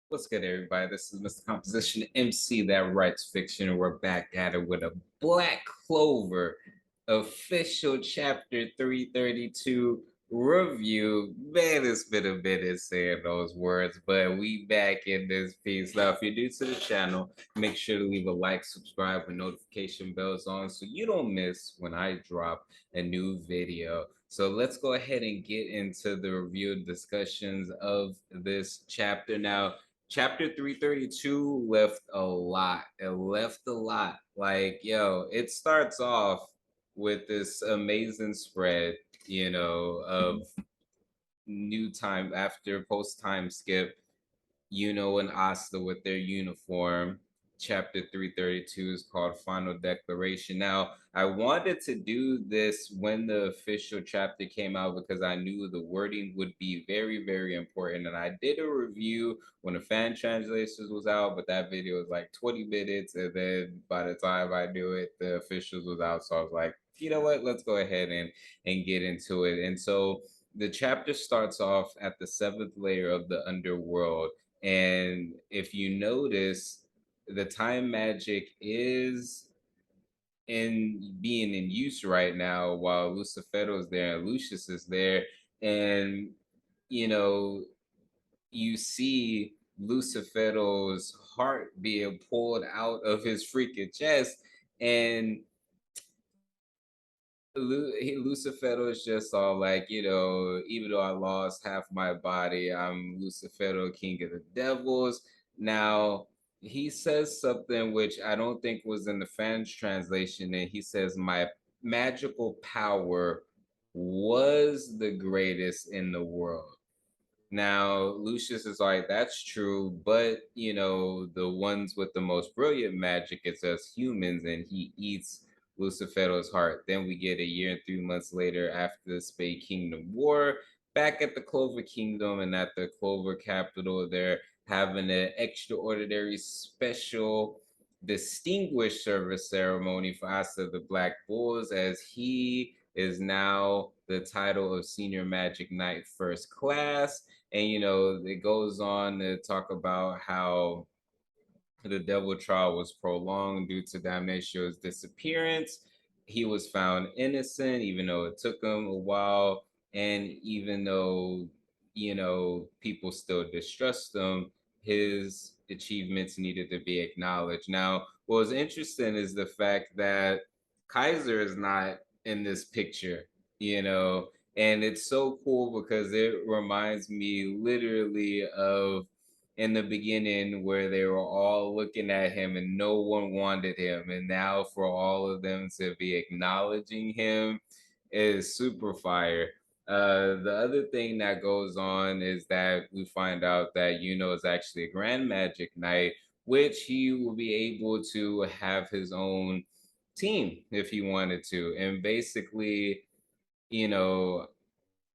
What's good, everybody? This is Mr. Composition MC that writes fiction, and we're back at it with a Black Clover official chapter 332 review. Man, it's been a minute saying those words, but we back in this piece. Now, if you're new to the channel, make sure to leave a like, subscribe, and notification bells on so you don't miss when I drop a new video. So let's go ahead and get into the review and discussions of this chapter. Now, chapter 332 left a lot. It left a lot. Like, yo, it starts off with this amazing spread, of new time after post time skip, and Asta with their uniform. Chapter 332 is called Final Declaration. Now, I wanted to do this when the official chapter came out because I knew the wording would be very, very important. And I did a review when the fan translations was out, but that video was like 20 minutes. And then by the time I knew it, the officials was out. So I was like, you know what? Let's go ahead and get into it. And so the chapter starts off at the seventh layer of the underworld, and if you notice, the time magic is in being in use right now while Lucifero is there and Lucius is there. And, you know, you see Lucifero's heart being pulled out of his freaking chest. And Lucifero is just all like, even though I lost half my body, I'm Lucifero, king of the devils. Now, he says something which I don't think was in the fans translation, and he says, my magical power was the greatest in the world. Now, Lucius is like, that's true, but the ones with the most brilliant magic is us humans, and he eats Lucifero's heart. Then we get a year and 3 months later, after the Spade Kingdom War, back at the Clover Kingdom and at the Clover capital, they're having an extraordinary, special, distinguished service ceremony for Asa the Black Bulls, as he is now the title of Senior Magic Knight First Class. And it goes on to talk about how the devil trial was prolonged due to Damnatio's disappearance. He was found innocent, even though it took him a while, and even though people still distrust him, his achievements needed to be acknowledged. Now, what was interesting is the fact that Kaiser is not in this picture, you know, and it's so cool because it reminds me literally of in the beginning where they were all looking at him and no one wanted him, and now for all of them to be acknowledging him is super fire. The other thing that goes on is that we find out that is actually a grand magic knight, which he will be able to have his own team if he wanted to. And basically, you know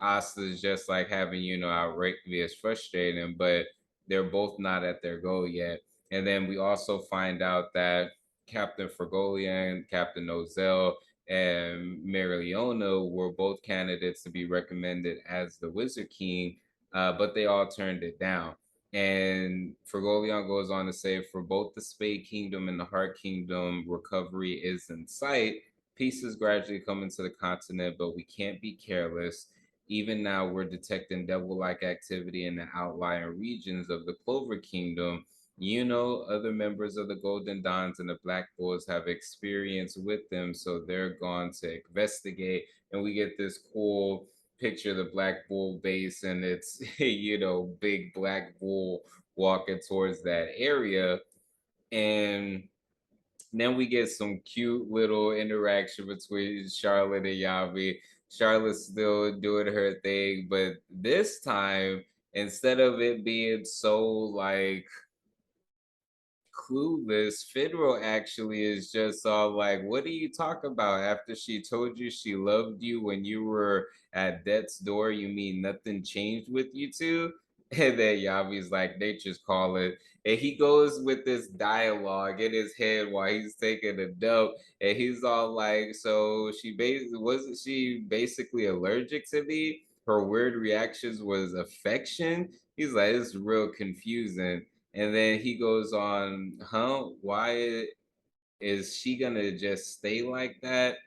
Asta is just like having, outrageously as frustrating, but they're both not at their goal yet. And then we also find out that Captain Fergolian, Captain Nozel, and Marileona were both candidates to be recommended as the Wizard King, but they all turned it down. And Fergolion goes on to say, for both the Spade Kingdom and the Heart Kingdom, recovery is in sight. Peace is gradually coming to the continent, but we can't be careless. Even now, we're detecting devil-like activity in the outlying regions of the Clover Kingdom. Other members of the Golden Dons and the Black Bulls have experience with them, so they're gone to investigate. And we get this cool picture of the Black Bull base, and it's, big Black Bull walking towards that area. And then we get some cute little interaction between Charlotte and Yavi. Charlotte's still doing her thing, but this time, instead of it being so like clueless, Federal actually is just all like, what do you talk about? After she told you she loved you when you were at death's door, you mean nothing changed with you two? And then Yavi's like, nature's calling. And he goes with this dialogue in his head while he's taking a dump. And he's all like, so wasn't she basically allergic to me? Her weird reactions was affection. He's like, it's real confusing. And then he goes on, huh? Why is she gonna just stay like that?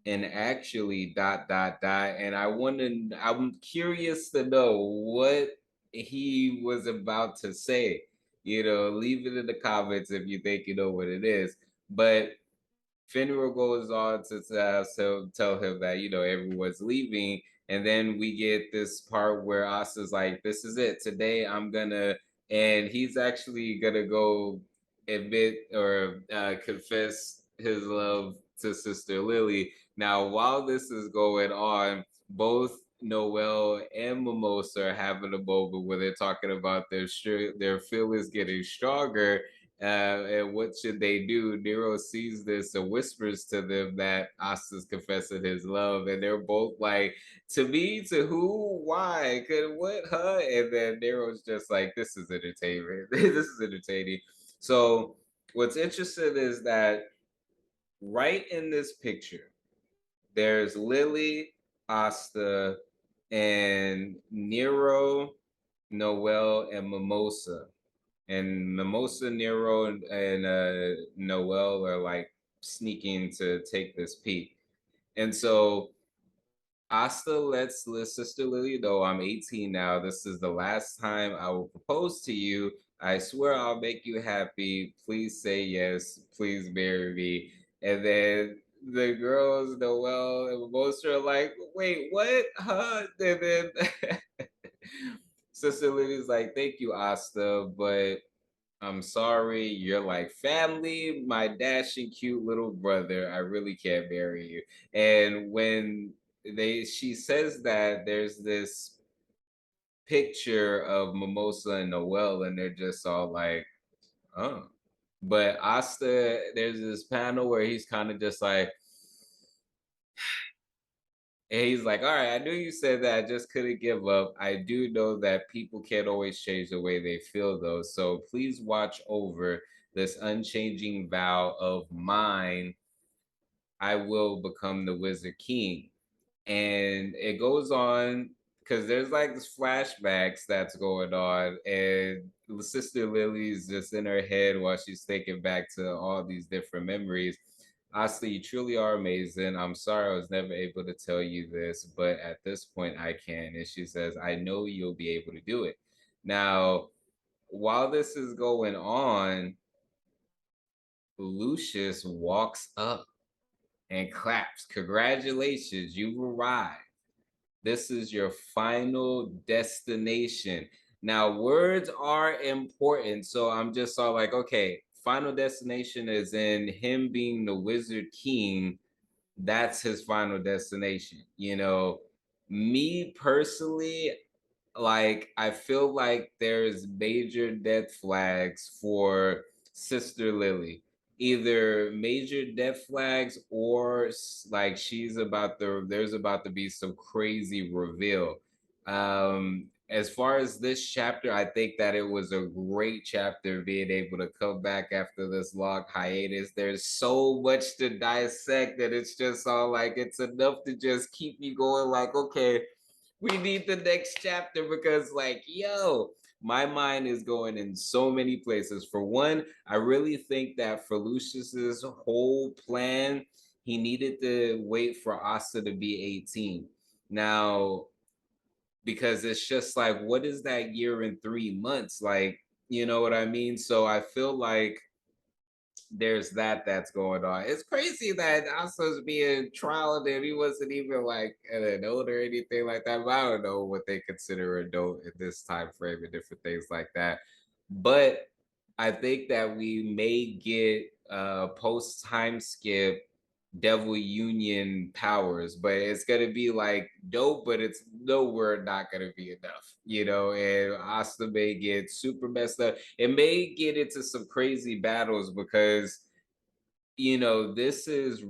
And actually, dot dot dot. And I'm curious to know what he was about to say. Leave it in the comments if you think you know what it is. But Finral goes on to tell him that everyone's leaving, and then we get this part where Asa's like, "This is it. Today I'm gonna," and he's actually gonna go admit or confess his love to Sister Lily. Now, while this is going on, both Noel and Mimosa are having a moment where they're talking about their feelings getting stronger, and what should they do? Nero sees this and whispers to them that Asta's confessing his love, and they're both like, "To me, to who? Why? Could what? Huh?" And then Nero's just like, "This is entertainment. This is entertaining." So, what's interesting is that right in this picture, there's Lily, Asta, and Nero, Noel, and Mimosa, and Mimosa, Nero, and Noel are like sneaking to take this peek. And so Asta lets Sister Lily know, "I'm 18 now. This is the last time I will propose to you. I swear I'll make you happy. Please say yes. Please marry me." And then the girls, Noel and Mimosa, are like, "Wait, what? Huh?" And then Sister Lily's like, "Thank you, Asta, but I'm sorry, you're like family, my dashing cute little brother. I really can't marry you." And when she says that, there's this picture of Mimosa and Noel, and they're just all like, "Oh." But Asta, there's this panel where he's kind of just like, and he's like, "All right, I knew you said that. I just couldn't give up. I do know that people can't always change the way they feel, though. So please watch over this unchanging vow of mine. I will become the Wizard King." And it goes on because there's like this flashbacks that's going on, and Sister Lily's just in her head while she's thinking back to all these different memories. Asta, you truly are amazing. I'm sorry I was never able to tell you this, but at this point I can. And she says, "I know you'll be able to do it." Now, while this is going on, Lucius walks up and claps. "Congratulations, you've arrived. This is your final destination." Now, words are important. So I'm just all like, okay, final destination is in him being the Wizard King. That's his final destination. Me personally, like, I feel like there's major death flags for Sister Lily. Either major death flags or like there's about to be some crazy reveal. As far as this chapter, I think that it was a great chapter being able to come back after this long hiatus. There's so much to dissect that it's just all like it's enough to just keep me going, like, okay, we need the next chapter, because like, yo, my mind is going in so many places. For one, I really think that for Lucius's whole plan, he needed to wait for Asta to be 18. Now, because it's just like, what is that year and 3 months? Like, you know what I mean? So I feel like there's that's going on. It's crazy that Asa's being trialed and he wasn't even like an adult or anything like that. But I don't know what they consider adult in this time frame and different things like that. But I think that we may get post time skip Devil Union powers, but it's gonna be like dope, but it's nowhere not gonna be enough, and Asta may get super messed up. It may get into some crazy battles because this is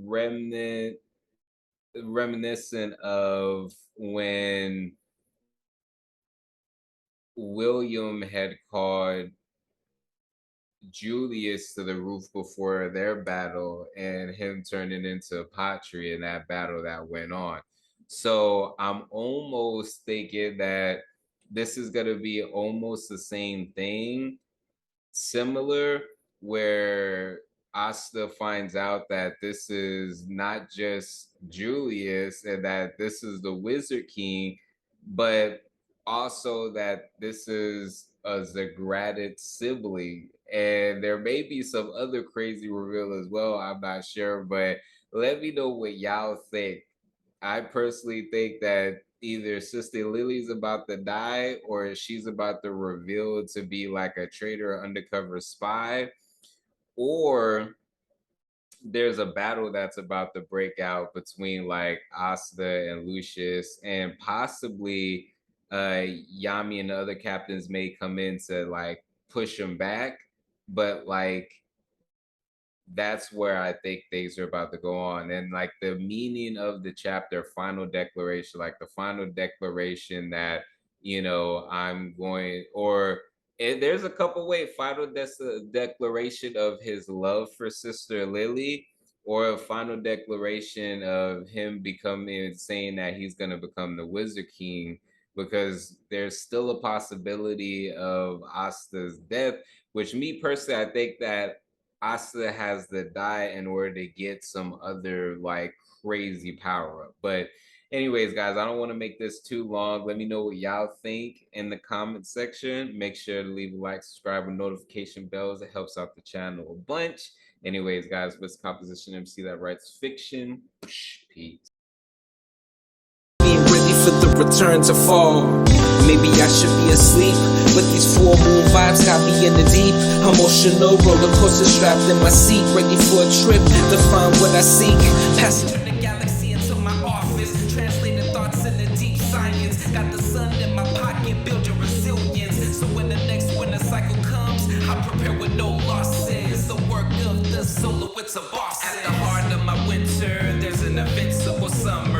reminiscent of when William had called Julius to the roof before their battle, and him turning into Patri in that battle that went on. So I'm almost thinking that this is going to be almost the same thing, similar, where Asta finds out that this is not just Julius and that this is the Wizard King, but also that this is a Zagradid sibling. And there may be some other crazy reveal as well. I'm not sure, but let me know what y'all think. I personally think that either Sister Lily's about to die or she's about to reveal to be like a traitor or undercover spy, or there's a battle that's about to break out between like Asta and Lucius, and possibly Yami and the other captains may come in to like push him back, but like that's where I think things are about to go on. And like the meaning of the chapter, final declaration, like the final declaration that, I'm going, or there's a couple ways, declaration of his love for Sister Lily, or a final declaration of him becoming, saying that he's going to become the Wizard King, because there's still a possibility of Asta's death, which me personally, I think that Asta has to die in order to get some other like crazy power up. But anyways, guys, I don't want to make this too long. Let me know what y'all think in the comment section. Make sure to leave a like, subscribe with notification bells. It helps out the channel a bunch. Anyways, guys, what's composition MC that writes fiction? Peace. Being ready for the return to fall. Maybe I should be asleep, but these full moon vibes got me in the deep. Emotional roller coaster strapped in my seat, ready for a trip to find what I seek. Passing through the galaxy into my office, translating thoughts into deep science. Got the sun in my pocket, build your resilience. So when the next winter cycle comes, I prepare with no losses. The work of the soloists of boss. At the heart of my winter, there's an invincible summer.